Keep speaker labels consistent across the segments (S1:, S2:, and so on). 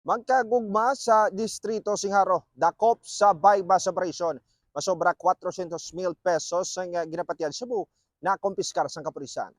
S1: Magkagugma sa Distrito Jaro, dakop sa bypass operation. Masobra 400,000 pesos ang ginapatian Cebu na kumpiskar sa kapulisan.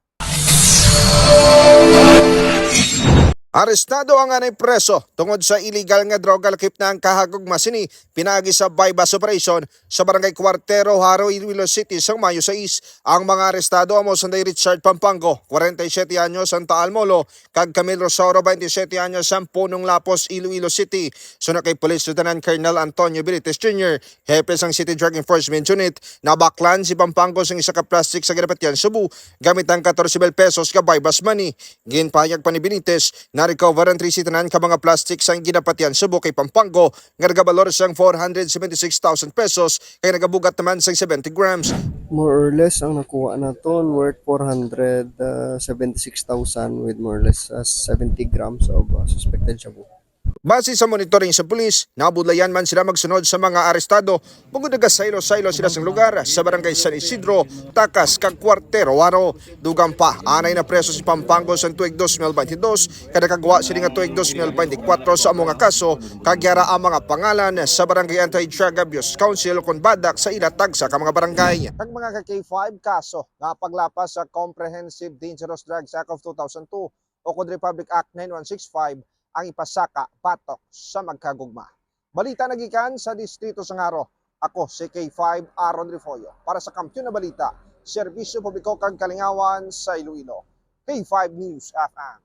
S1: Arestado ang Anay preso tungod sa illegal nga droga lakip na ang kahagugma sini pinagi sa bypass operation sa Barangay Cuartero, Jaro, Iloilo City sa Mayo 6. Ang mga arestado amo Sanday Richard Pampango, 47 anyos, Santa Almolo, kag Camille Rosauro, 27 anyos, Punong Lapos, Iloilo City. Sunod kay Police Lieutenant Colonel Antonio Benitez Jr., hepe sang City Drug Enforcement Unit, nabaklan si Pampango sang isa ka plastic sa ginapatian Cebu gamit ang 14,000 pesos ka bypass money. Ginpahayag pa ni Benitez na recover ang 3 ka mga plastic sang ginapatian Cebu kay Pampango nga nagabalor sang 476,000 pesos kay nagabugat naman sang 70 grams.
S2: More or less ang nakuha naton worth 476,000 with more or less 70 grams of suspected shabu.
S1: Base sa monitoring sa pulis, nabudlayan man sila magsunod sa mga arestado. Bugod nagasaylo-saylo sila sa lugar sa Barangay San Isidro, Takas, kag Cuartero, Jaro. Dugang pa, anay na preso si Pampango sa tuig 2022, kada kagawa sila nga tuig 2024 sa mga kaso, kagyara ang mga pangalan sa Barangay Anti-Drug Abuse Council kung badak sa ilatag sa mga barangay. Ang mga K5 kaso nga paglapas sa Comprehensive Dangerous Drugs Act of 2002 o Code Republic Act 9165 ang ipasaka patok sa magkagugma. Balita nagikan sa Distrito Jaro. Ako si K5 Aaron Rifollo para sa Kampiyon na Balita, Serbisyo Publiko kag Kalingawan sa Iloilo. K5 News FM.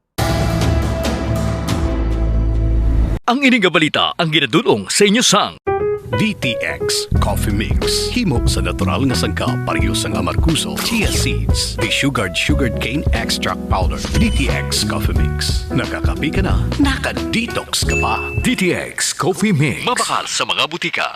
S3: Ang ining balita ang ginadulong sa inyo sang DTX Coffee Mix. Himo sa natural nga sangka pareho sang amarkuso, chia seeds, sugared cane extract powder. DTX Coffee Mix. Nakakapi ka na, naka-detox ka pa. DTX Coffee Mix. Mabakal sa mga butika.